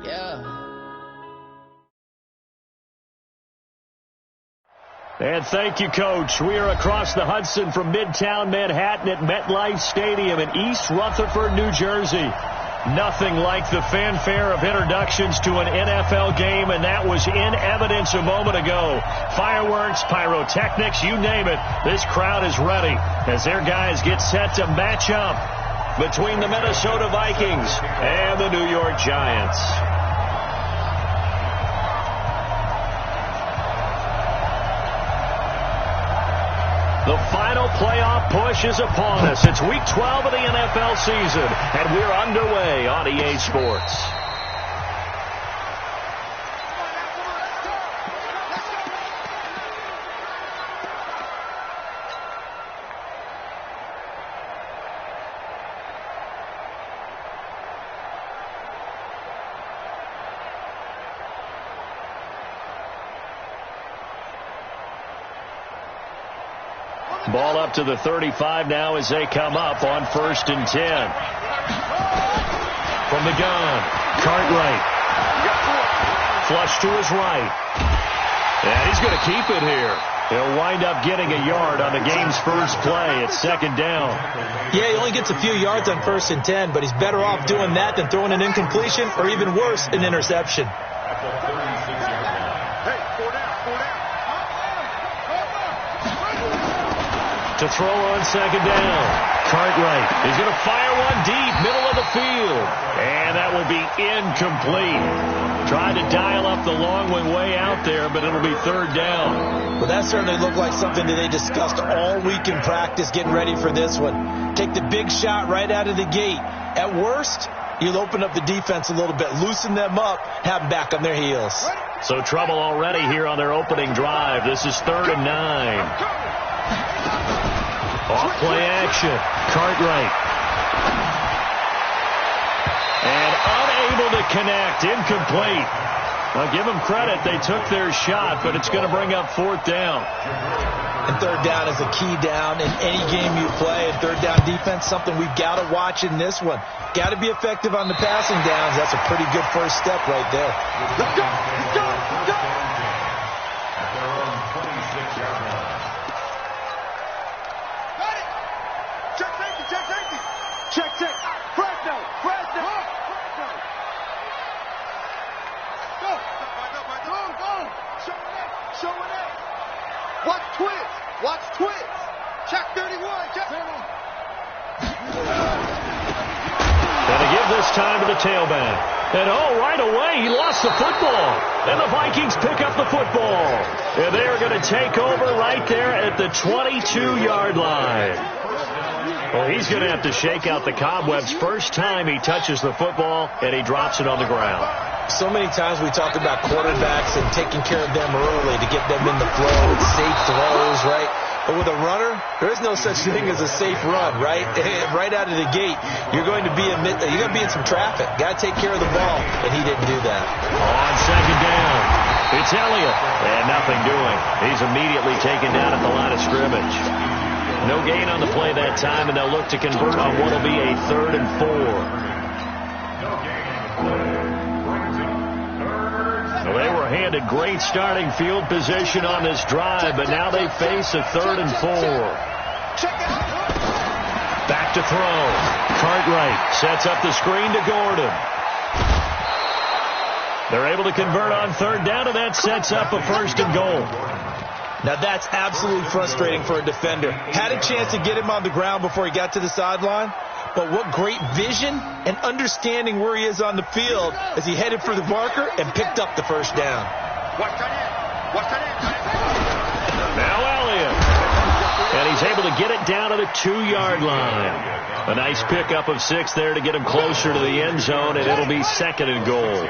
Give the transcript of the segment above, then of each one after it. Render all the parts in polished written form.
Yeah. And thank you, Coach. We are across the Hudson from Midtown Manhattan at MetLife Stadium in East Rutherford, New Jersey. Nothing like the fanfare of introductions to an NFL game, and that was in evidence a moment ago. Fireworks, pyrotechnics, you name it. This crowd is ready as their guys get set to match up between the Minnesota Vikings and the New York Giants. The final playoff push is upon us. It's Week 12 of the NFL season, and we're underway on EA Sports. Ball up to the 35 now as they come up on 1st and 10. From the gun, Cartwright. Flush to his right. And he's going to keep it here. He'll wind up getting a yard on the game's first play. It's 2nd down. Yeah, he only gets a few yards on 1st and 10, but he's better off doing that than throwing an incompletion or even worse, an interception. To throw on 2nd down. Cartwright is going to fire one deep, middle of the field. And that will be incomplete. Trying to dial up the long one way out there, but it'll be 3rd down. Well, that certainly looked like something that they discussed all week in practice getting ready for this one. Take the big shot right out of the gate. At worst, you'll open up the defense a little bit, loosen them up, have them back on their heels. So trouble already here on their opening drive. This is 3rd and 9. Off play action. Cartwright. And unable to connect. Incomplete. Now give them credit. They took their shot, but it's going to bring up 4th down. And 3rd down is a key down in any game you play. And 3rd down defense, something we've got to watch in this one. Got to be effective on the passing downs. That's a pretty good first step right there. Let's go. Let's go. Let's go. Check. Fresno. Go. Showing up. Watch twist. Check 31. And to give this time to the tailback. And right away, he lost the football. And the Vikings pick up the football. And they are going to take over right there at the 22-yard line. Well, he's going to have to shake out the cobwebs first time he touches the football, and he drops it on the ground. So many times we talk about quarterbacks and taking care of them early to get them in the flow with safe throws, right? But with a runner, there is no such thing as a safe run, right? Right out of the gate, you're going to be in some traffic. Got to take care of the ball, and he didn't do that. On 2nd down, it's Elliott, and nothing doing. He's immediately taken down at the line of scrimmage. No gain on the play that time, and they'll look to convert on what will be a 3rd and 4. Well, they were handed great starting field position on this drive, but now they face a 3rd and 4. Back to throw. Cartwright sets up the screen to Gordon. They're able to convert on 3rd down, and that sets up a 1st and goal. Now, that's absolutely frustrating for a defender. Had a chance to get him on the ground before he got to the sideline, but what great vision and understanding where he is on the field as he headed for the marker and picked up the 1st down. Now Elliott. And he's able to get it down to the 2-yard line. A nice pickup of 6 there to get him closer to the end zone, and it'll be 2nd and goal.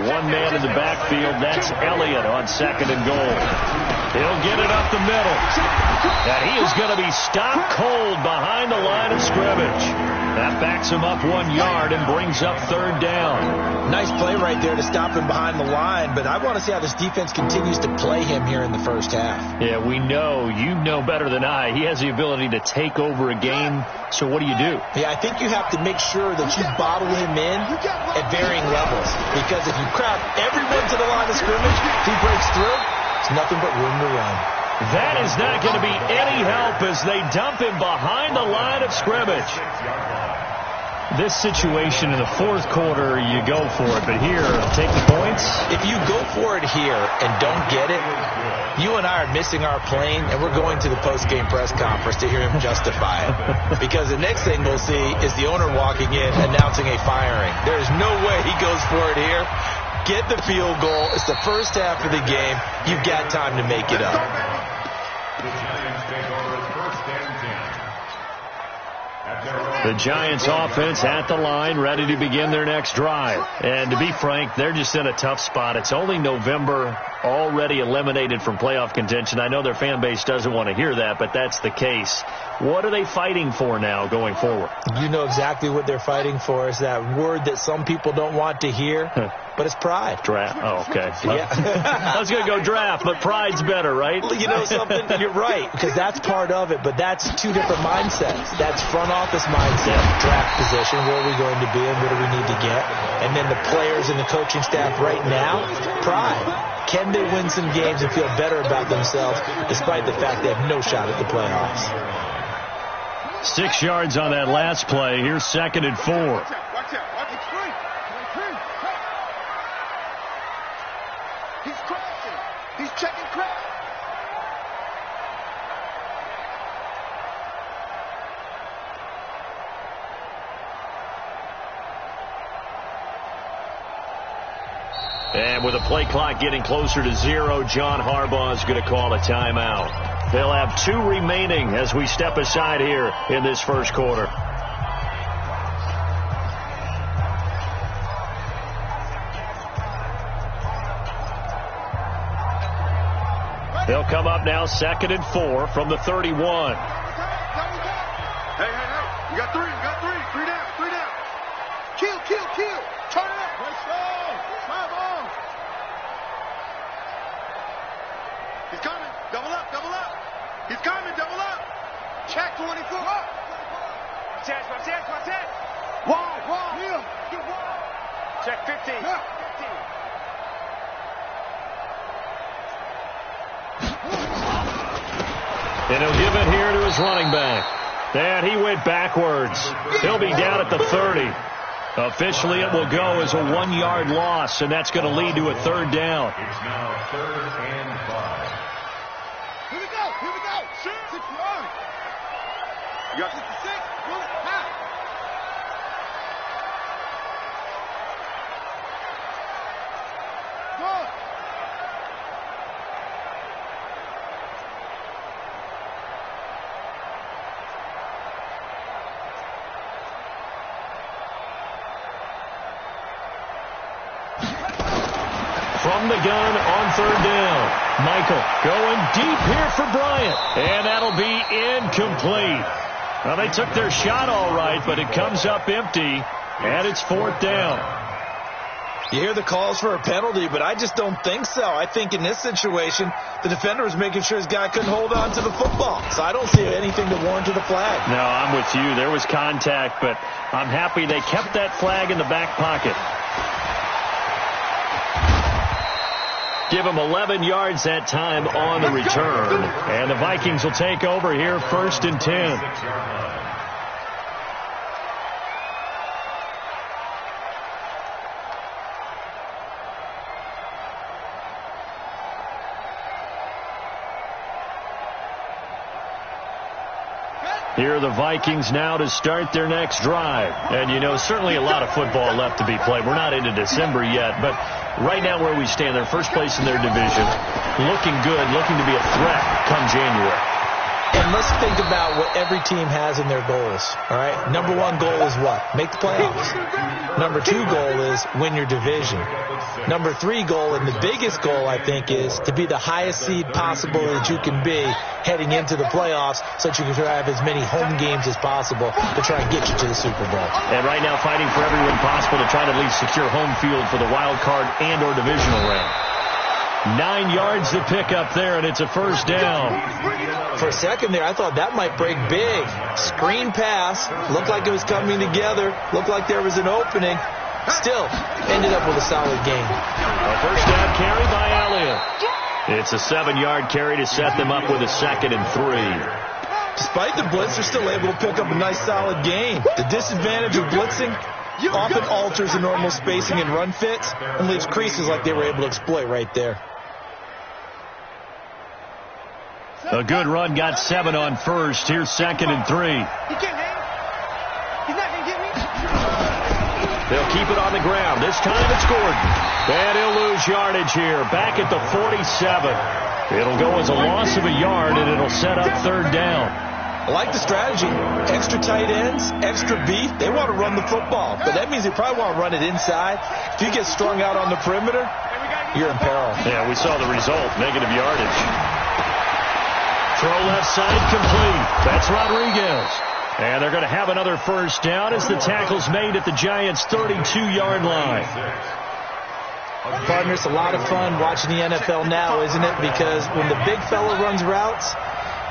One man in the backfield, that's Elliott on 2nd and goal. He'll get it up the middle. And he is going to be stopped cold behind the line of scrimmage. That backs him up 1 yard and brings up third down. Nice play right there to stop him behind the line, but I want to see how this defense continues to play him here in the first half. Yeah, we know. You know better than I. He has the ability to take over a game, so what do you do? Yeah, I think you have to make sure that you bottle him in at varying levels, because if you crowd everyone to the line of scrimmage, if he breaks through, it's nothing but room to run. That is not going to be any help as they dump him behind the line of scrimmage. This situation in the fourth quarter, you go for it, but here, take the points. If you go for it here and don't get it, you and I are missing our plane, and we're going to the post-game press conference to hear him justify it. Because the next thing we'll see is the owner walking in announcing a firing. There is no way he goes for it here. Get the field goal. It's the first half of the game. You've got time to make it up. The Giants offense at the line, ready to begin their next drive. And to be frank, they're just in a tough spot. It's only November, already eliminated from playoff contention. I know their fan base doesn't want to hear that, but that's the case. What are they fighting for now going forward? You know exactly what they're fighting for. Is that word that some people don't want to hear, but it's pride. Draft. Oh, okay. Yeah. I was going to go draft, but pride's better, right? Well, you know something? You're right, because that's part of it, but that's two different mindsets. That's front office mindset, draft position, where are we going to be and what do we need to get? And then the players and the coaching staff right now, pride. Can they win some games and feel better about themselves despite the fact they have no shot at the playoffs? 6 yards on that last play. Here's 2nd and 4. Watch out. Watch it. He's crashing. He's checking crash. And with the play clock getting closer to 0, John Harbaugh is going to call a timeout. They'll have 2 remaining as we step aside here in this first quarter. They'll come up now 2nd and 4 from the 31. Hey. You got 3. 3 down. Kill. Turn it up. Let's go. Drive on. He's coming. Double up. He's coming. Double up. Check 24. Watch it. Wide. Heel. Get wide. Check 15. Yeah. 15. And he'll give it here to his running back. And he went backwards. He'll be down at the 30. Officially, it will go as a 1-yard loss, and that's going to lead to a third down. It's now 3rd and 5. Here we go. Sure. 6 yards. You got 56. Pull it. Pass. Good. From the gun on third down. Michael going deep here for Bryant. And that'll be incomplete. Well, they took their shot all right, but it comes up empty, and it's 4th down. You hear the calls for a penalty, but I just don't think so. I think in this situation, the defender was making sure his guy couldn't hold on to the football. So I don't see anything to warrant the flag. No, I'm with you. There was contact, but I'm happy they kept that flag in the back pocket. Give him 11 yards that time on the return. And the Vikings will take over here 1st and 10. Here are the Vikings now to start their next drive. And, you know, certainly a lot of football left to be played. We're not into December yet, but right now where we stand, they're first place in their division, looking good, looking to be a threat come January. And let's think about what every team has in their goals, all right? Number one goal is what? Make the playoffs. Number two goal is win your division. Number three goal, and the biggest goal, I think, is to be the highest seed possible that you can be heading into the playoffs so that you can have as many home games as possible to try and get you to the Super Bowl. And right now fighting for every win possible to try to at least secure home field for the wild card and or divisional round. 9 yards to pick up there, and it's a first down. For a second there, I thought that might break big. Screen pass. Looked like it was coming together. Looked like there was an opening. Still, ended up with a solid gain. A first down carry by Elliott. It's a 7-yard carry to set them up with a 2nd and 3. Despite the blitz, they're still able to pick up a nice solid gain. The disadvantage of blitzing often alters the normal spacing and run fits and leaves creases like they were able to exploit right there. A good run, got 7 on first. Here's 2nd and 3. He can't hang. He's not going to get me. They'll keep it on the ground. This time it's Gordon. And he'll lose yardage here. Back at the 47. It'll go as a loss of a yard, and it'll set up 3rd down. I like the strategy. Extra tight ends, extra beef. They want to run the football, but that means they probably want to run it inside. If you get strung out on the perimeter, you're in peril. Yeah, we saw the result. Negative yardage. Throw left side complete. That's Rodriguez. And they're going to have another first down as the tackle's made at the Giants' 32-yard line. Partner, it's a lot of fun watching the NFL now, isn't it? Because when the big fella runs routes,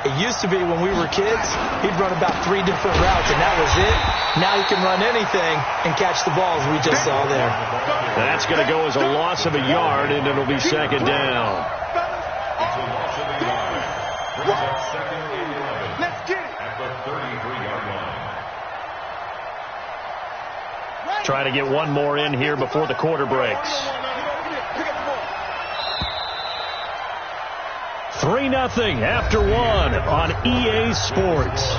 it used to be when we were kids, he'd run about 3 different routes, and that was it. Now he can run anything and catch the balls we just saw there. That's going to go as a loss of a yard, and it'll be 2nd down. Let's get it. At the 33-yard line. Try to get one more in here before the quarter breaks. 3-0 after 1 on EA Sports.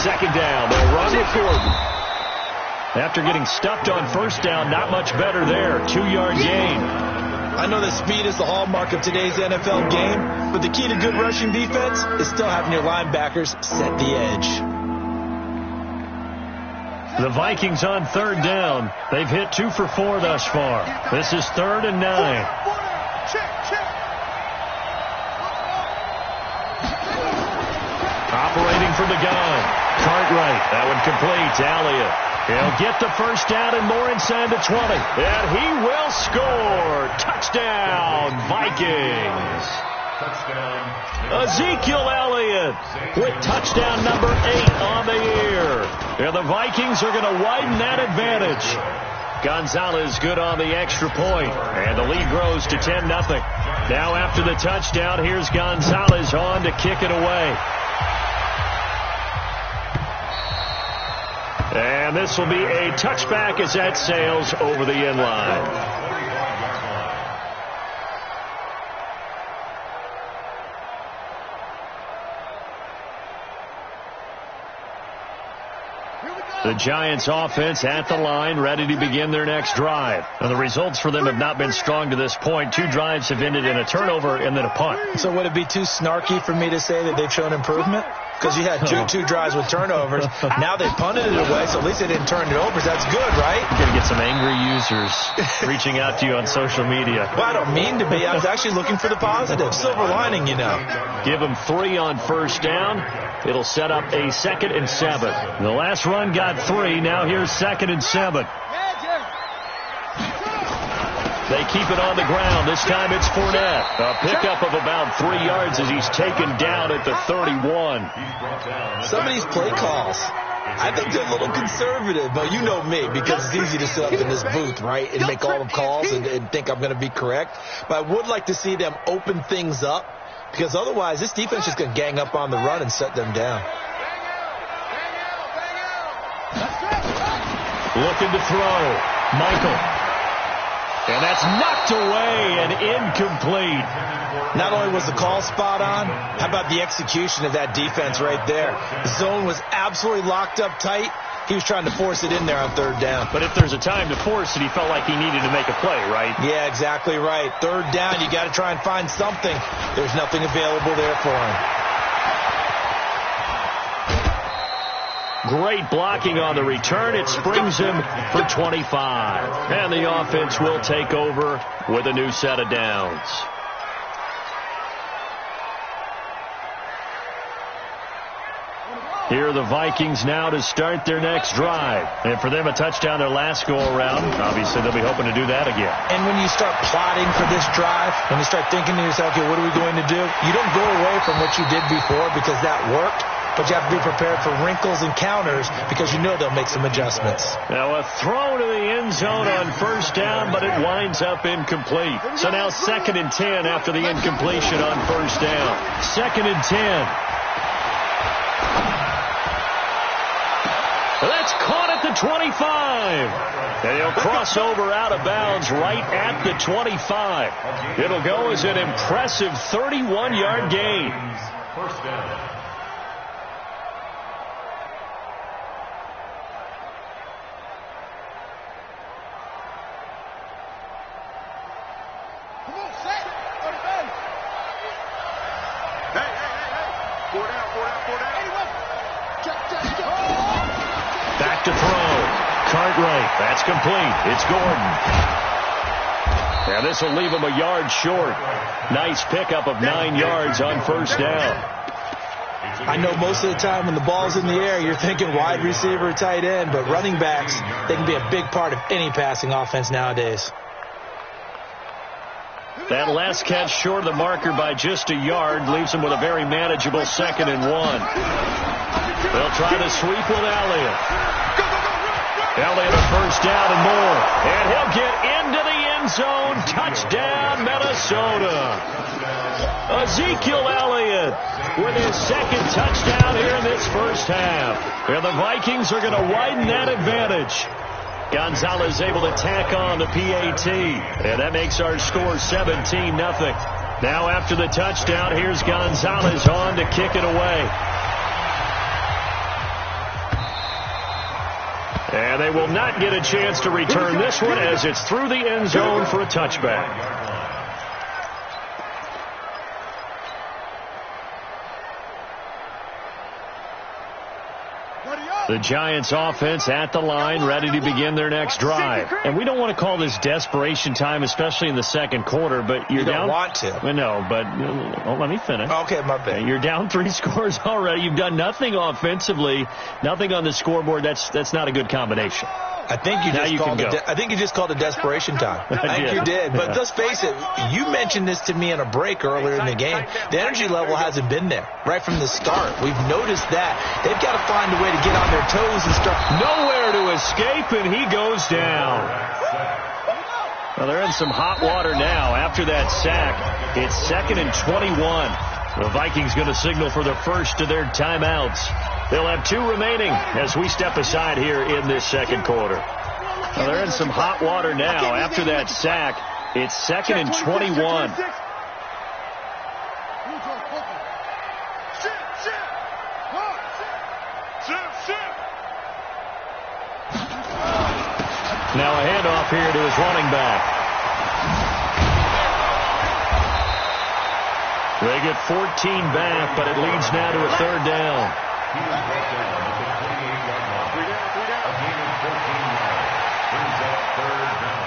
Second down, they'll run with Gordon. After getting stuffed on first down, not much better there. 2-yard gain. I know that speed is the hallmark of today's NFL game, but the key to good rushing defense is still having your linebackers set the edge. The Vikings on 3rd down. They've hit 2 for 4 thus far. This is 3rd and 9. Operating from the gun. Cartwright, that one complete. Elliott. He'll get the first down and more inside the 20. And he will score. Touchdown, Vikings. Ezekiel Elliott with touchdown number 8 on the year. And the Vikings are going to widen that advantage. Gonzalez good on the extra point. And the lead grows to 10-0. Now after the touchdown, here's Gonzalez on to kick it away. And this will be a touchback as that sails over the end line. The Giants offense at the line, ready to begin their next drive. And the results for them have not been strong to this point. 2 drives have ended in a turnover and then a punt. So would it be too snarky for me to say that they've shown improvement? Because you had two drives with turnovers. Now they punted it away, so at least they didn't turn it over. So that's good, right? You're going to get some angry users reaching out to you on social media. Well, I don't mean to be. I was actually looking for the positive. Silver lining, you know. Give them 3 on first down. It'll set up a 2nd and 7. The last run got 3. Now here's 2nd and 7. They keep it on the ground. This time it's Fournette. A pickup of about 3 yards as he's taken down at the 31. Some of these play calls, I think they're a little conservative. But you know me, because it's easy to sit up in this booth, right, and make all the calls and think I'm going to be correct. But I would like to see them open things up, because otherwise this defense is going to gang up on the run and set them down. Looking to throw. Michael. And that's knocked away and incomplete. Not only was the call spot on, how about the execution of that defense right there? The zone was absolutely locked up tight. He was trying to force it in there on third down. But if there's a time to force it, he felt like he needed to make a play, right? Yeah, exactly right. Third down, you got to try and find something. There's nothing available there for him. Great blocking on the return. It springs him for 25. And the offense will take over with a new set of downs. Here are the Vikings now to start their next drive. And for them, a touchdown their last go-around. Obviously, they'll be hoping to do that again. And when you start plotting for this drive, when you start thinking to yourself, okay, what are we going to do? You don't go away from what you did before because that worked. But you have to be prepared for wrinkles and counters because you know they'll make some adjustments. Now a throw to the end zone on first down, but it winds up incomplete. So now 2nd and 10 after the incompletion on first down. 2nd and 10. That's caught at the 25. And he'll cross over out of bounds right at the 25. It'll go as an impressive 31-yard gain. First down. Back to throw. Cartwright. That's complete. It's Gordon. And this will leave him a yard short. Nice pickup of 9 yards on first down. I know most of the time when the ball's in the air, you're thinking wide receiver, tight end, but running backs, they can be a big part of any passing offense nowadays. That last catch short of the marker by just a yard leaves him with a very manageable 2nd and 1. They'll try to sweep with Elliott. Elliott a first down and more. And he'll get into the end zone. Touchdown, Minnesota. Ezekiel Elliott with his 2nd touchdown here in this first half. And the Vikings are going to widen that advantage. Gonzalez able to tack on the PAT. And that makes our score 17-0. Now after the touchdown, here's Gonzalez on to kick it away. And they will not get a chance to return this one as it's through the end zone for a touchback. The Giants offense at the line, ready to begin their next drive. And we don't want to call this desperation time, especially in the second quarter, but you're you don't down. Want to. I know, but let me finish. Okay, my bad. You're down 3 scores already. You've done nothing offensively, nothing on the scoreboard. That's not a good combination. I think you just called it desperation time. I think you did. But let's face it, you mentioned this to me in a break earlier in the game. The energy level hasn't been there right from the start. We've noticed that. They've got to find a way to get on their toes and start. Nowhere to escape, and he goes down. Well, they're in some hot water now after that sack. It's 2nd and 21. The Vikings going to signal for the first of their timeouts. They'll have 2 remaining as we step aside here in this second quarter. Well, they're in some hot water now after that sack. It's 2nd and 21. Now a handoff here to his running back. They get 14 back, but it leads now to a 3rd down. He was brought down at the 28-yard line. 3 down. A gain of 14 yards. Brings up 3rd down.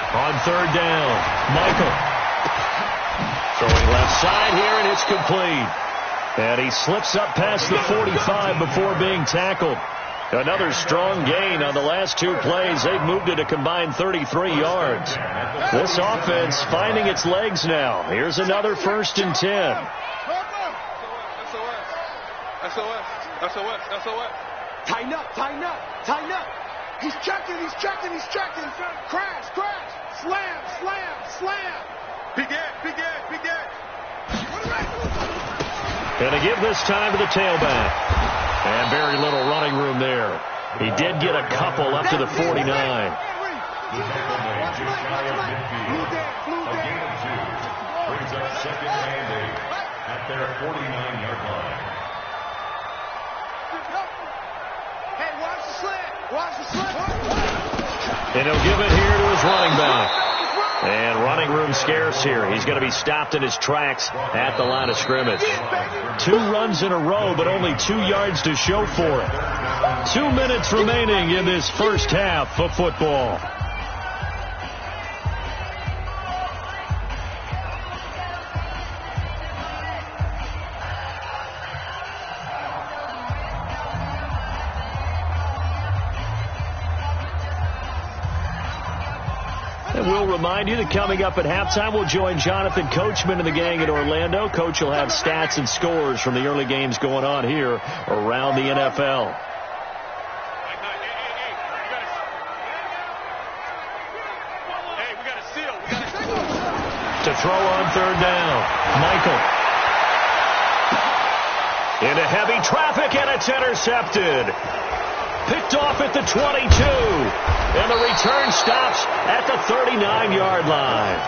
On 3rd down, Michael. Throwing left side here, and it's complete. And he slips up past the 45 before being tackled. Another strong gain on the last 2 plays. They've moved it a combined 33 yards. This offense finding its legs now. Here's another 1st and 10. SOS. SOS. SOS. Tighten up. Tighten up. Tighten up. He's checking. He's checking. He's checking. Crash. Crash. Slam. Slam. Slam. Big Ed. Big Ed. Big Ed. Going to give this time to the tailback. And very little running room there. He did get a couple up to the 49. The tackle made just shy of midfield. A gain of 2 brings up second and 8 at their 49-yard line. Hey, watch the slant. Watch the slant. And he'll give it here to his running back. And running room scarce here. He's going to be stopped in his tracks at the line of scrimmage. 2 runs in a row, but only 2 yards to show for it. 2 minutes remaining in this first half of football. And we'll remind you that coming up at halftime, we'll join Jonathan Coachman and the gang in Orlando. Coach will have stats and scores from the early games going on here around the NFL. To throw on third down, Michael. Into heavy traffic, and it's intercepted. Picked off at the 22. And the return stops at the 39-yard line.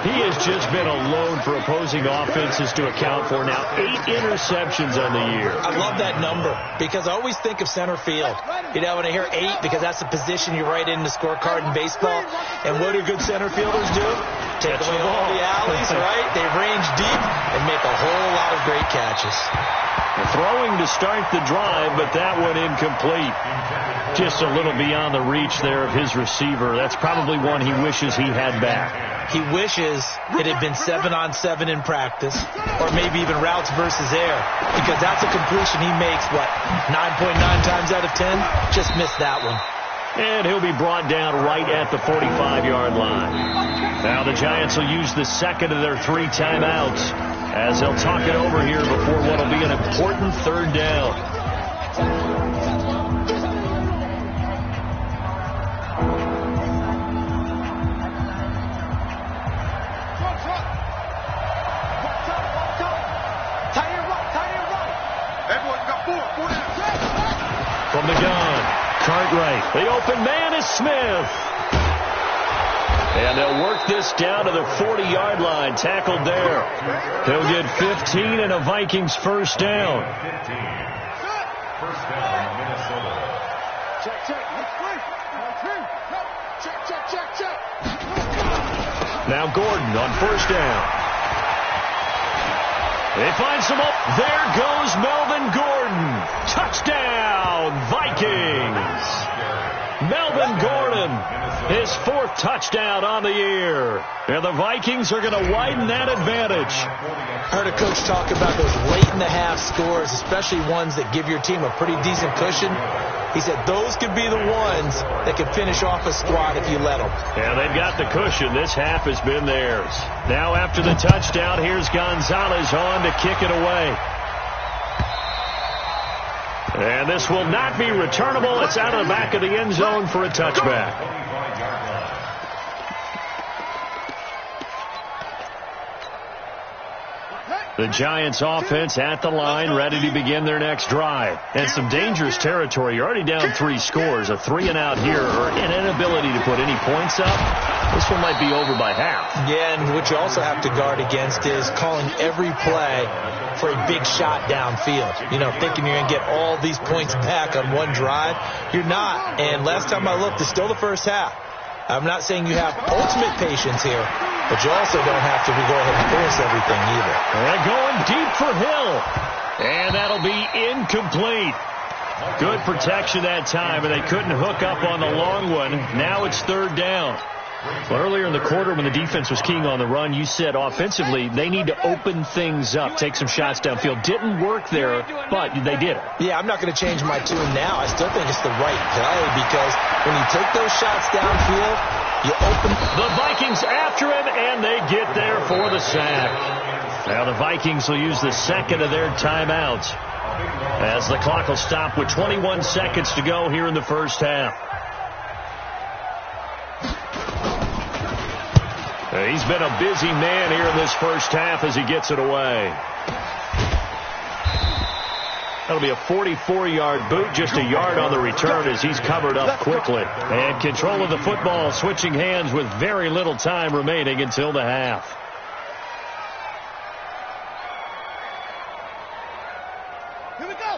He has just been alone for opposing offenses to account for now 8 interceptions on the year. I love that number because I always think of center field. You know, when I hear 8, because that's the position you write in the scorecard in baseball. And what do good center fielders do? Take away all the alleys, right? They range deep and make a whole lot of great catches. Throwing to start the drive, but that one incomplete. Just a little beyond the reach there of his receiver. That's probably one he wishes he had back. He wishes it had been 7-on-7 in practice, or maybe even routes versus air, because that's a completion he makes, 9.9 times out of 10? Just missed that one. And he'll be brought down right at the 45-yard line. Now the Giants will use the second of their 3 timeouts as they'll talk it over here before what will be an important third down. From the gun, Cartwright. The open man is Smith. And they'll work this down to the 40-yard line. Tackled there. He'll get 15 and a Vikings first down. 15. First down, Minnesota. Now Gordon on first down. They find some up. There goes Melvin Gordon. Touchdown, Vikings. Melvin Gordon, his 4th touchdown on the year. And the Vikings are going to widen that advantage. I heard a coach talk about those late-in-the-half scores, especially ones that give your team a pretty decent cushion. He said those could be the ones that could finish off a squad if you let them. Yeah, they've got the cushion. This half has been theirs. Now after the touchdown, here's Gonzalez on to kick it away. And this will not be returnable. It's out of the back of the end zone for a touchback. The Giants offense at the line, ready to begin their next drive. And some dangerous territory. You're already down 3 scores. A 3-and-out here, or an inability to put any points up. This one might be over by half. Yeah, and what you also have to guard against is calling every play for a big shot downfield. You know, thinking you're going to get all these points back on one drive. You're not. And last time I looked, it's still the first half. I'm not saying you have ultimate patience here, but you also don't have to go ahead and force everything either. And going deep for Hill. And that'll be incomplete. Good protection that time, and they couldn't hook up on the long one. Now it's third down. Well, earlier in the quarter when the defense was keying on the run, you said offensively they need to open things up, take some shots downfield. Didn't work there, but they did it. Yeah, I'm not going to change my tune now. I still think it's the right play because when you take those shots downfield, you open. The Vikings after him, and they get there for the sack. Now the Vikings will use the second of their timeouts. as the clock will stop with 21 seconds to go here in the first half. He's been a busy man here in this first half as he gets it away. That'll be a 44-yard boot, just a yard on the return as he's covered up quickly. And control of the football, switching hands with very little time remaining until the half.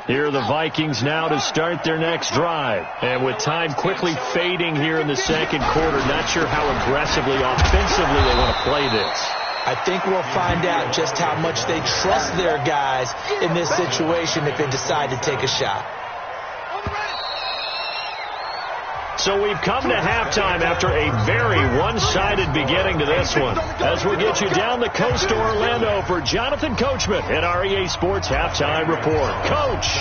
Here are the Vikings now to start their next drive. And with time quickly fading here in the second quarter, not sure how aggressively, offensively they want to play this. I think we'll find out just how much they trust their guys in this situation if they decide to take a shot. So we've come to halftime after a very one-sided beginning to this one. As we'll get you down the coast to Orlando for Jonathan Coachman at our EA Sports Halftime Report. Coach,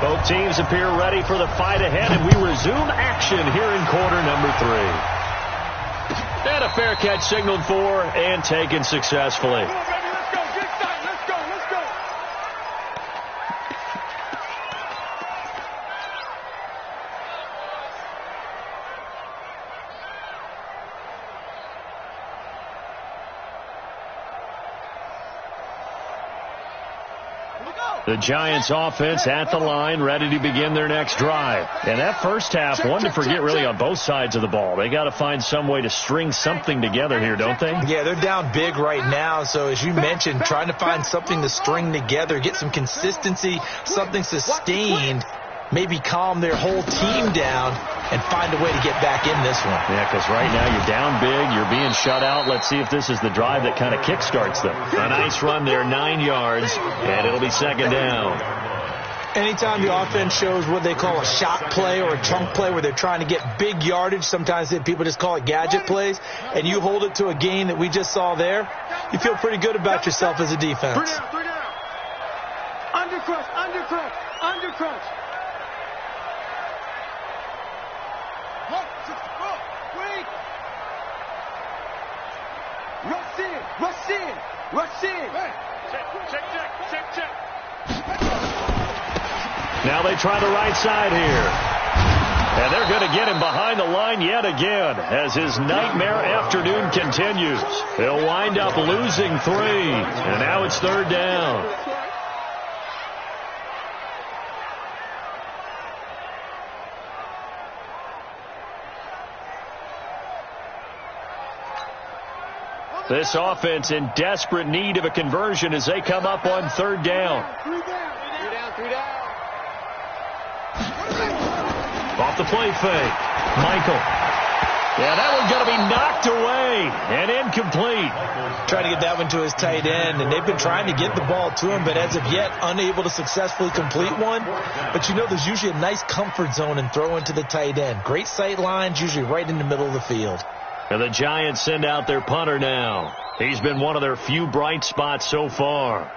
both teams appear ready for the fight ahead, and we resume action here in quarter number 3. And a fair catch signaled for and taken successfully. The Giants offense at the line, ready to begin their next drive. And that first half, one to forget really on both sides of the ball. They got to find some way to string something together here, don't they? Yeah, they're down big right now. So as you mentioned, trying to find something to string together, get some consistency, something sustained, maybe calm their whole team down and find a way to get back in this one. Yeah, because right now you're down big, you're being shut out. Let's see if this is the drive that kind of kickstarts them. A nice run there, 9 yards, and it'll be second down. Anytime the offense shows what they call a shot play or a chunk play where they're trying to get big yardage, sometimes people just call it gadget plays, and you hold it to a gain that we just saw there, you feel pretty good about yourself as a defense. 3 down. Undercrush, undercrush, undercrush. Rush in. Check. Now they try the right side here. And they're going to get him behind the line yet again as his nightmare afternoon continues. They'll wind up losing 3. And now it's third down. This offense in desperate need of a conversion as they come up on third down. 3 down. Off the play fake. Michael. Yeah, that one's going to be knocked away and incomplete. Trying to get that one to his tight end, and they've been trying to get the ball to him, but as of yet, unable to successfully complete one. But you know there's usually a nice comfort zone in throwing to the tight end. Great sight lines, usually right in the middle of the field. And the Giants send out their punter now. He's been one of their few bright spots so far.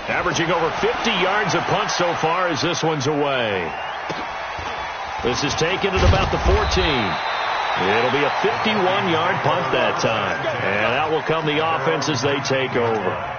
Averaging over 50 yards a punt so far as this one's away. This is taken at about the 14. It'll be a 51-yard punt that time. And out will come the offense as they take over.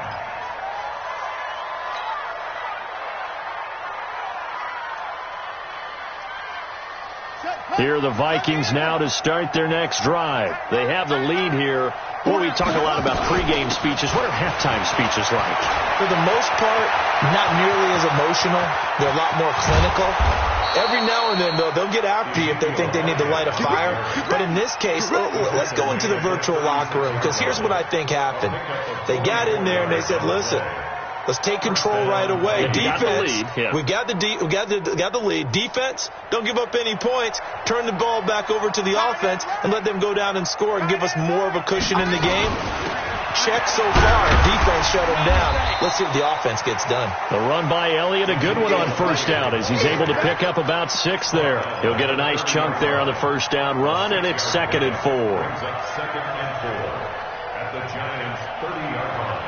Here are the Vikings now to start their next drive. They have the lead here. Boy, we talk a lot about pregame speeches. What are halftime speeches like? For the most part, not nearly as emotional. They're a lot more clinical. Every now and then, though, they'll get after you if they think they need to light a fire. But in this case, let's go into the virtual locker room, because here's what I think happened. They got in there and they said, listen, let's take control right away. Defense, we got the lead. Defense, don't give up any points. Turn the ball back over to the offense and let them go down and score and give us more of a cushion in the game. Check so far. Defense shut them down. Let's see if the offense gets done. The run by Elliott, a good one on first down as he's able to pick up about 6 there. He'll get a nice chunk there on the first down run, and it's 2nd and 4. Second and 4 at the Giants' 30-yard line.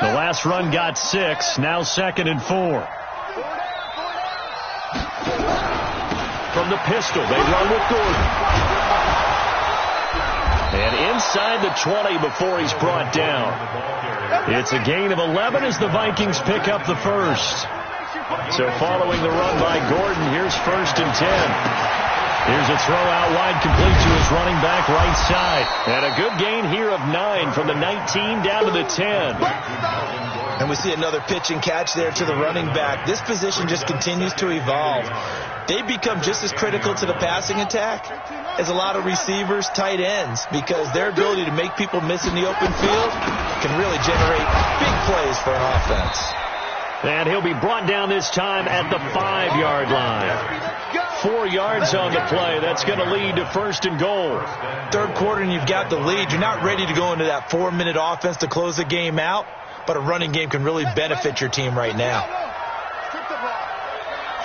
The last run got 6, now 2nd and 4. From the pistol, they run with Gordon. And inside the 20 before he's brought down. It's a gain of 11 as the Vikings pick up the first. So following the run by Gordon, here's 1st and 10. Here's a throw out wide, complete to his running back right side. And a good gain here of 9 from the 19 down to the 10. And we see another pitch and catch there to the running back. This position just continues to evolve. They become just as critical to the passing attack as a lot of receivers, tight ends, because their ability to make people miss in the open field can really generate big plays for an offense. And he'll be brought down this time at the 5-yard line. 4 yards on the play. That's going to lead to 1st and goal. Third quarter and you've got the lead. You're not ready to go into that 4-minute offense to close the game out, but a running game can really benefit your team right now.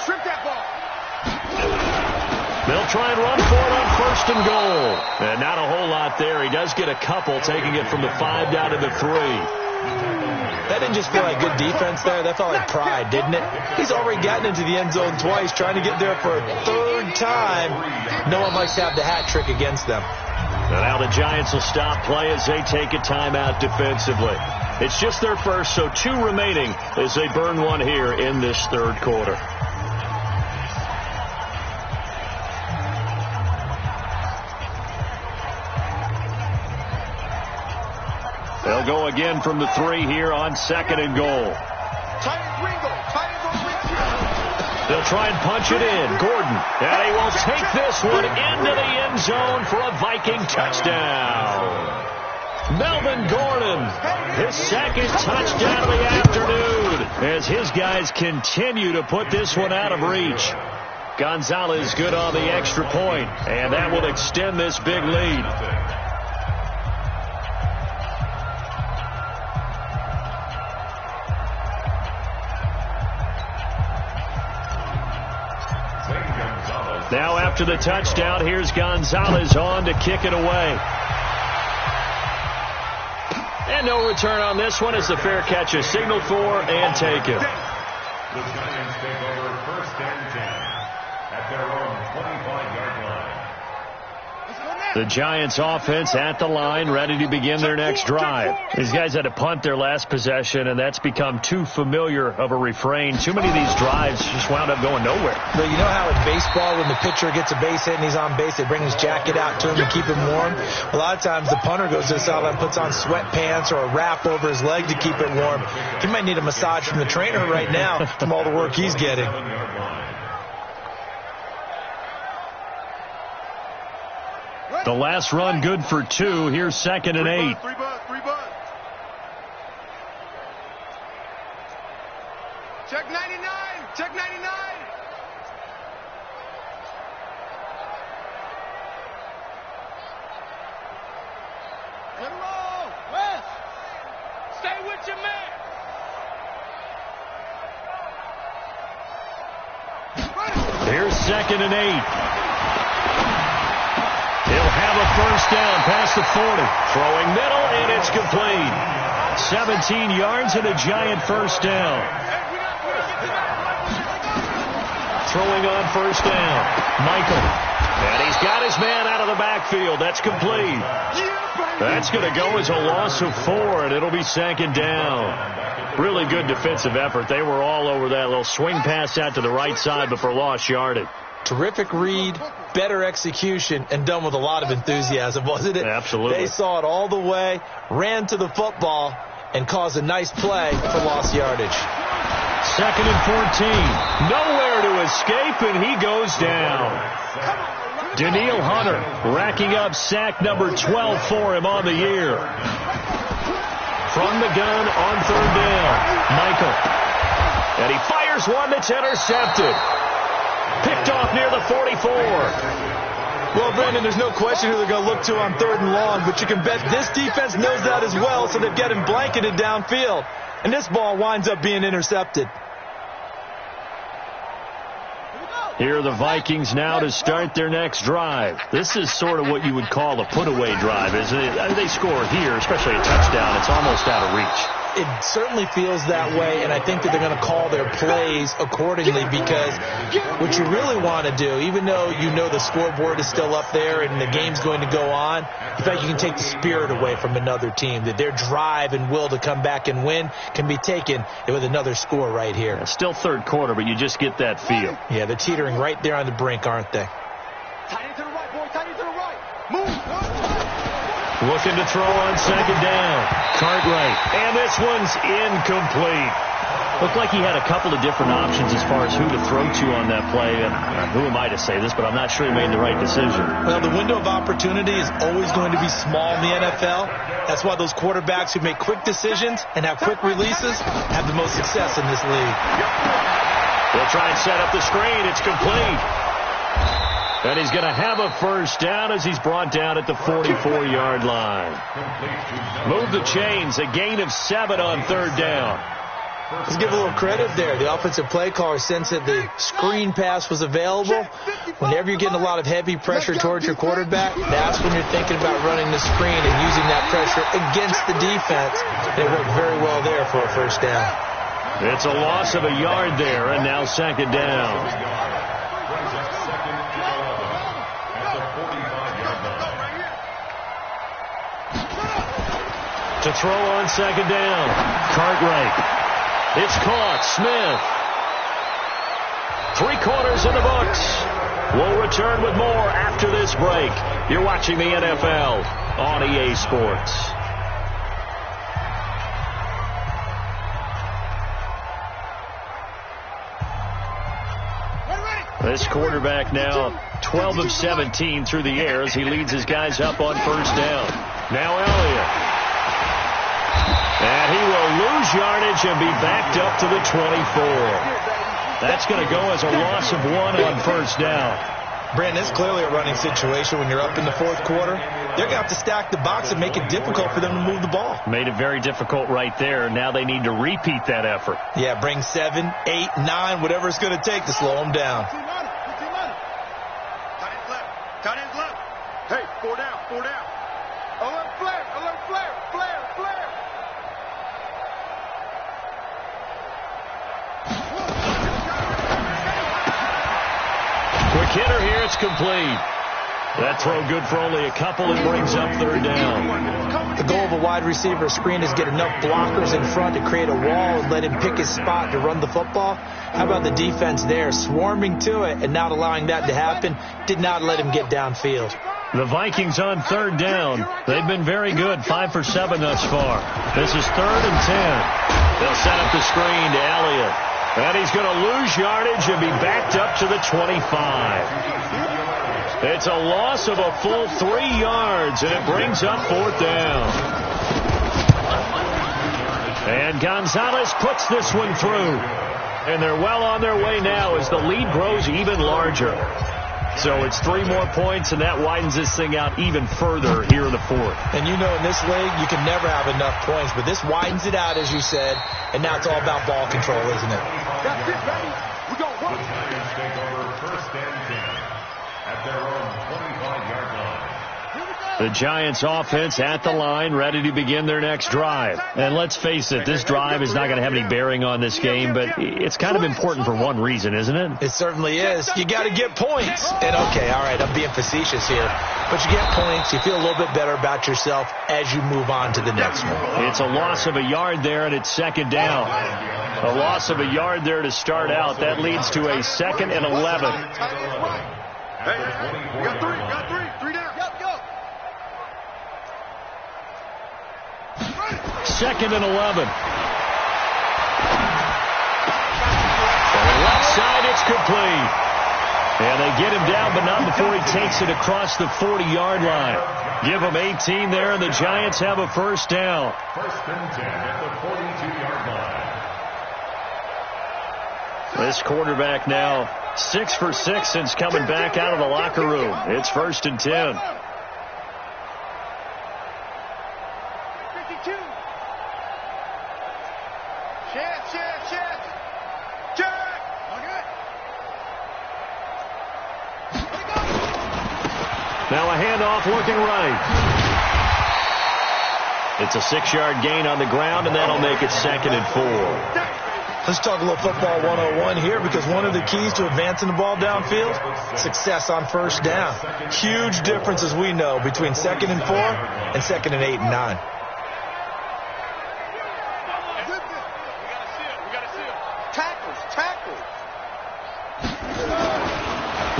Strip that ball. They'll try and run for it on 1st and goal. And not a whole lot there. He does get a couple, taking it from the 5 down to the 3. That didn't just feel like good defense there. That felt like pride, didn't it? He's already gotten into the end zone twice, trying to get there for a 3rd time. No one likes to have the hat trick against them. And now the Giants will stop play as they take a timeout defensively. It's just their first, so 2 remaining as they burn one here in this 3rd quarter. They'll go again from the 3 here on 2nd and goal. They'll try and punch it in. Gordon, and he will take this one into the end zone for a Viking touchdown. Melvin Gordon, his 2nd touchdown of the afternoon, as his guys continue to put this one out of reach. Gonzalez good on the extra point, and that will extend this big lead. Now after the touchdown, here's Gonzalez on to kick it away. And no return on this one as the fair catch is signaled for and taken. The Giants take over 1st and 10 at their own 25-yard line. The Giants offense at the line, ready to begin their next drive. These guys had to punt their last possession, and that's become too familiar of a refrain. Too many of these drives just wound up going nowhere. But you know how in baseball, when the pitcher gets a base hit and he's on base, they bring his jacket out to him to keep him warm? A lot of times the punter goes to the sideline, puts on sweatpants or a wrap over his leg to keep it warm. He might need a massage from the trainer right now from all the work he's getting. The last run good for 2. Here's 2nd and 8. 3 bucks. Check 99. Check 99. Get low. West. Stay with your man. Here's 2nd and 8. He'll have a 1st down past the 40. Throwing middle, and it's complete. 17 yards and a Giant 1st down. Throwing on 1st down. Michael. And he's got his man out of the backfield. That's complete. That's going to go as a loss of 4, and it'll be 2nd down. Really good defensive effort. They were all over that little swing pass out to the right side, but for lost yardage. Terrific read, better execution, and done with a lot of enthusiasm, wasn't it? Absolutely. They saw it all the way, ran to the football, and caused a nice play for lost yardage. 2nd and 14. Nowhere to escape, and he goes down. Daniil Hunter racking up sack number 12 for him on the year. From the gun on 3rd down. Michael. And he fires one that's intercepted. Picked off near the 44. Well, Brandon, there's no question who they're going to look to on 3rd and long, but you can bet this defense knows that as well, so they've got him blanketed downfield. And this ball winds up being intercepted. Here are the Vikings now to start their next drive. This is sort of what you would call a put-away drive, isn't it? They score here, especially a touchdown. It's almost out of reach. it certainly feels that way, and I think that they're going to call their plays accordingly, because what you really want to do, even though you know the scoreboard is still up there and the game's going to go on, in fact, you can take the spirit away from another team, that their drive and will to come back and win can be taken with another score right here. It's still third quarter, but you just get that feel. Yeah, they're teetering right there on the brink, aren't they? Tight end to the right, boy. Tight end to the right. Move. Looking to throw on second down. Cartwright. And this one's incomplete. Looked like he had a couple of different options as far as who to throw to on that play. And who am I to say this, but I'm not sure he made the right decision. Well, the window of opportunity is always going to be small in the NFL. That's why those quarterbacks who make quick decisions and have quick releases have the most success in this league. They'll try and set up the screen. It's complete. And he's going to have a first down as he's brought down at the 44-yard line. Move the chains. A gain of 7 on third down. Let's give a little credit there. The offensive play caller sensed that the screen pass was available. Whenever you're getting a lot of heavy pressure towards your quarterback, that's when you're thinking about running the screen and using that pressure against the defense. It worked very well there for a first down. It's a loss of a yard there, and now second down. To throw on second down. Cartwright. It's caught. Smith. 3 quarters in the books. We'll return with more after this break. You're watching the NFL on EA Sports. This quarterback now 12 of 17 through the air as he leads his guys up on first down. Now Elliott. And he will lose yardage and be backed up to the 24. That's going to go as a loss of 1 on first down. Brandon, it's clearly a running situation when you're up in the fourth quarter. They're going to have to stack the box and make it difficult for them to move the ball. Made it very difficult right there. Now they need to repeat that effort. Yeah, bring 7, 8, 9, whatever it's going to take to slow them down. Tight end's left. Tight end's left. Hey, 4 down, 4 down. Alert flare, alert flare, flare, flare. Quick hitter here. It's complete. That throw good for only a couple. It brings up third down. The goal of a wide receiver screen is get enough blockers in front to create a wall and let him pick his spot to run the football. How about the defense there, swarming to it and not allowing that to happen? Did not let him get downfield. The Vikings on third down. They've been very good, 5 for 7 thus far. This is 3rd and 10. They'll set up the screen to Elliott. And he's going to lose yardage and be backed up to the 25. It's a loss of a full 3 yards, and it brings up 4th down. And Gonzalez puts this one through. And they're well on their way now as the lead grows even larger. So it's 3 more points, and that widens this thing out even further here in the 4th. And you know in this league, you can never have enough points, but this widens it out, as you said, and now it's all about ball control, isn't it? That's it, baby. We gon' run. The Giants take over 1st and 10 at their own 25-yard line. The Giants offense at the line, ready to begin their next drive. And let's face it, this drive is not going to have any bearing on this game, but it's kind of important for one reason, isn't it? It certainly is. You got to get points. And okay, all right, I'm being facetious here, but you get points, you feel a little bit better about yourself as you move on to the next one. It's a loss of a yard there, and it's second down. A loss of a yard there to start out. That leads to a 2nd and 11. Hey, we got 3 down. 2nd and 11. On the left side, it's complete. And they get him down, but not before he takes it across the 40-yard line. Give him 18 there, and the Giants have a first down. 1st and 10 at the 42-yard line. This quarterback now 6 for 6 since coming back out of the locker room. It's 1st and 10. 52. Chance. Check. Okay. Now a handoff looking right. It's a 6-yard gain on the ground, and that'll make it 2nd and 4. Let's talk a little football 101 here, because one of the keys to advancing the ball downfield, success on first down. Huge difference, as we know, between 2nd and 4 and 2nd and 8 and 9.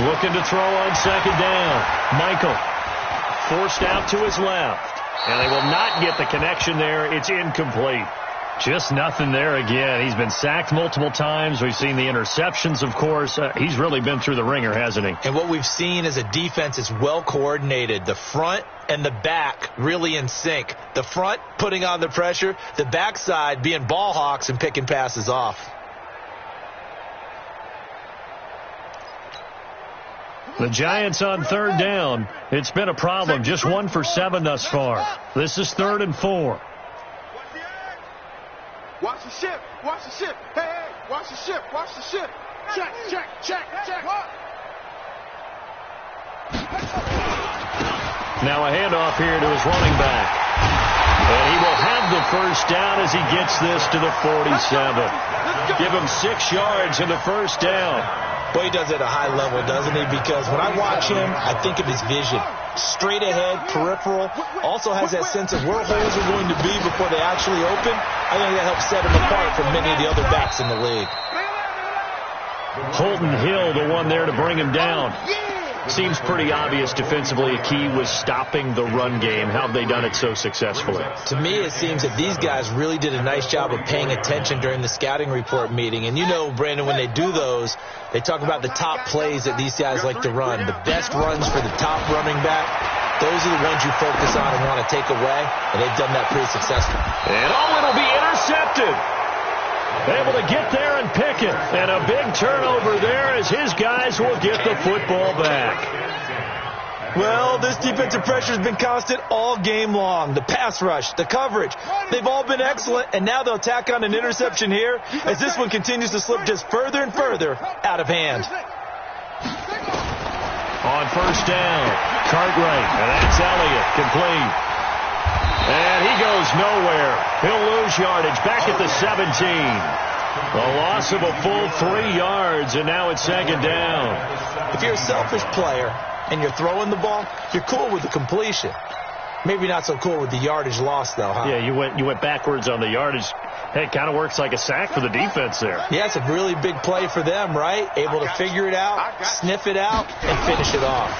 Looking to throw on 2nd down. Michael forced out to his left. And they will not get the connection there. It's incomplete. Just nothing there again. He's been sacked multiple times. We've seen the interceptions, of course. He's really been through the ringer, hasn't he? And what we've seen is a defense is well coordinated. The front and the back really in sync. The front putting on the pressure. The backside being ball hawks and picking passes off. The Giants on 3rd down. It's been a problem. Just 1 for 7 thus far. This is 3rd and 4. Watch the ship. Watch the ship. Hey, hey. Watch the ship. Watch the ship. Check, check, check, check. Now a handoff here to his running back. And he will have the first down as he gets this to the 47. Give him 6 yards in the first down. Boy, he does it at a high level, doesn't he? Because when I watch him, I think of his vision. Straight ahead, peripheral. Also has that sense of where holes are going to be before they actually open. I think that helps set him apart from many of the other backs in the league. Holton Hill, the one there to bring him down. Seems pretty obvious defensively a key was stopping the run game. How have they done it so successfully? To me, it seems that these guys really did a nice job of paying attention during the scouting report meeting. And you know, Brandon, when they do those, they talk about the top plays that these guys like to run. The best runs for the top running back, those are the ones you focus on and want to take away. And they've done that pretty successfully. And it'll be intercepted. Able to get there and pick it. And a big turnover there as his guys will get the football back. Well, this defensive pressure has been constant all game long. The pass rush, the coverage, they've all been excellent. And now they'll tack on an interception here as this one continues to slip just further and further out of hand. On first down, Cartwright, and that's Elliott, complete. And he goes nowhere. He'll lose yardage back at the 17. A loss of a full 3 yards, and now it's 2nd down. If you're a selfish player and you're throwing the ball, you're cool with the completion. Maybe not so cool with the yardage loss, though, huh? Yeah, you went backwards on the yardage. Hey, it kind of works like a sack for the defense there. Yeah, it's a really big play for them, right? Able to figure it out, sniff it out, and finish it off.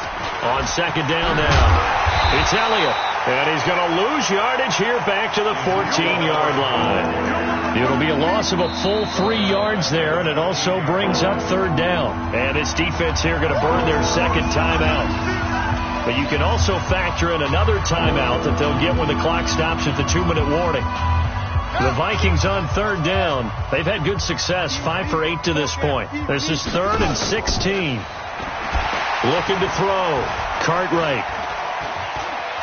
On 2nd down now, it's Elliott. And he's going to lose yardage here back to the 14-yard line. It'll be a loss of a full 3 yards there, and it also brings up 3rd down. And this defense here going to burn their 2nd timeout. But you can also factor in another timeout that they'll get when the clock stops at the 2-minute warning. The Vikings on 3rd down. They've had good success, 5 for 8 to this point. This is 3rd and 16. Looking to throw. Cartwright.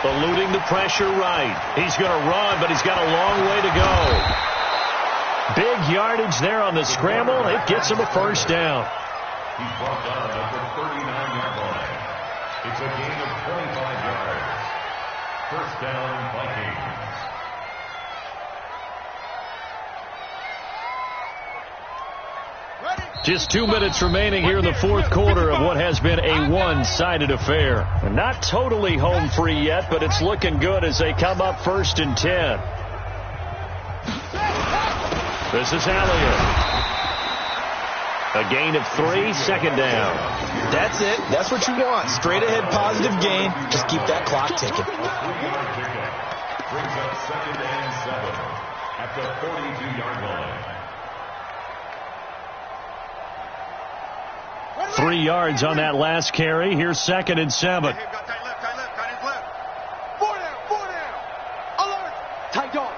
Eluding the pressure right. He's going to run, but he's got a long way to go. Big yardage there on the scramble. It gets him a first down. He's brought down at the 39-yard line. It's a gain of 25 yards. First down, Vikings. Just 2 minutes remaining here in the fourth quarter of what has been a one-sided affair. And not totally home free yet, but it's looking good as they come up 1st and 10. This is Elliott. A gain of 3, 2nd down. That's it. That's what you want. Straight ahead positive gain. Just keep that clock ticking. Brings up 2nd and 7 at the 42-yard line. 3 yards on that last carry. Here's 2nd and 7. Four down. Alert. Tight dog.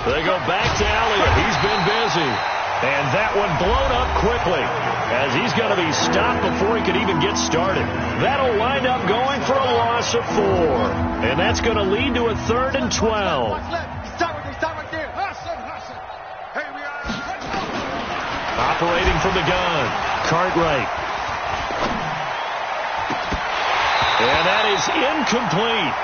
They go back to Elliott. He's been busy. And that one blown up quickly as he's going to be stopped before he could even get started. That'll wind up going for a loss of 4. And that's going to lead to a 3rd and 12. Stop right there. Hustle. Hey, we are. Operating from the gun, Cartwright. And that is incomplete.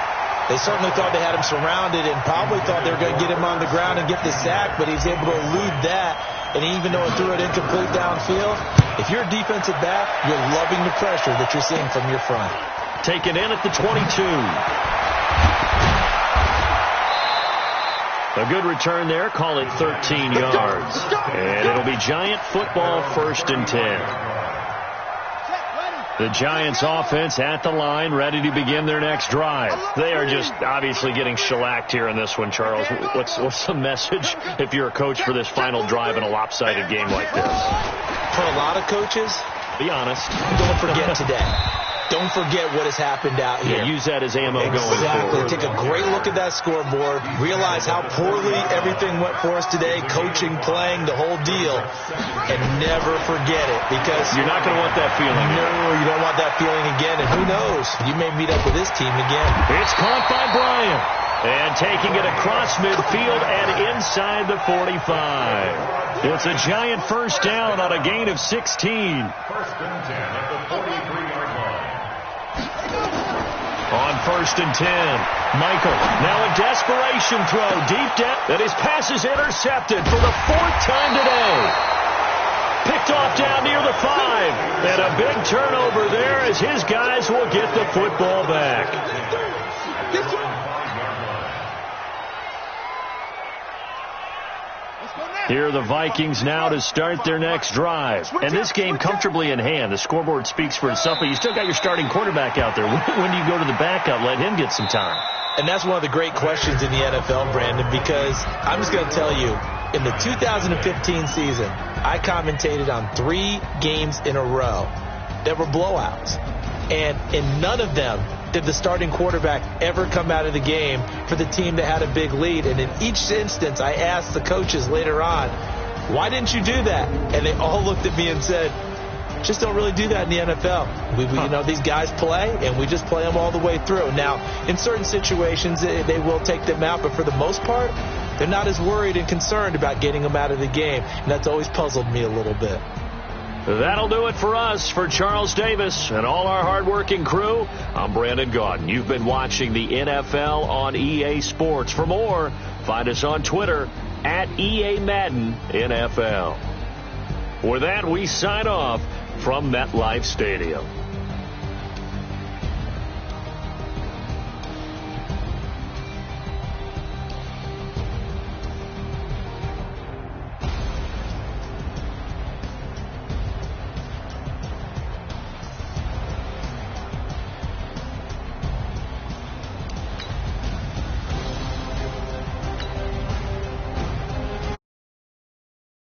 They certainly thought they had him surrounded and probably thought they were going to get him on the ground and get the sack, but he's able to elude that. And even though it threw it incomplete downfield, if you're a defensive back, you're loving the pressure that you're seeing from your front. Taken in at the 22. A good return there. Call it 13 yards. And it'll be Giant football, 1st and 10. The Giants offense at the line, ready to begin their next drive. They are just obviously getting shellacked here in this one, Charles. What's the message if you're a coach for this final drive in a lopsided game like this? For a lot of coaches, be honest, don't forget today. Don't forget what has happened out here. Yeah, use that as ammo going forward. Take a great look at that scoreboard. Realize how poorly everything went for us today, coaching, playing, the whole deal. And never forget it, because you're not going to want that feeling. No, you don't want that feeling again. And who knows? You may meet up with this team again. It's caught by Bryant. And taking it across midfield and inside the 45. It's a Giant first down on a gain of 16. 1st and 10 at the 43-yard line. On 1st and 10, Michael, now a desperation throw deep down, and his pass is intercepted for the 4th time today. Picked off down near the 5, and a big turnover there as his guys will get the football back. Here are the Vikings now to start their next drive. And this game comfortably in hand. The scoreboard speaks for itself, but you still got your starting quarterback out there. When do you go to the backup? Let him get some time. And that's one of the great questions in the NFL, Brandon, because I'm just going to tell you, in the 2015 season, I commentated on 3 games in a row that were blowouts. And in none of them did the starting quarterback ever come out of the game for the team that had a big lead. And in each instance, I asked the coaches later on, why didn't you do that? And they all looked at me and said, just don't really do that in the NFL. You know, these guys play, and we just play them all the way through. Now, in certain situations, they will take them out, but for the most part, they're not as worried and concerned about getting them out of the game. And that's always puzzled me a little bit. That'll do it for us. For Charles Davis and all our hardworking crew, I'm Brandon Gaudin. You've been watching the NFL on EA Sports. For more, find us on Twitter at EA Madden NFL. With that, we sign off from MetLife Stadium.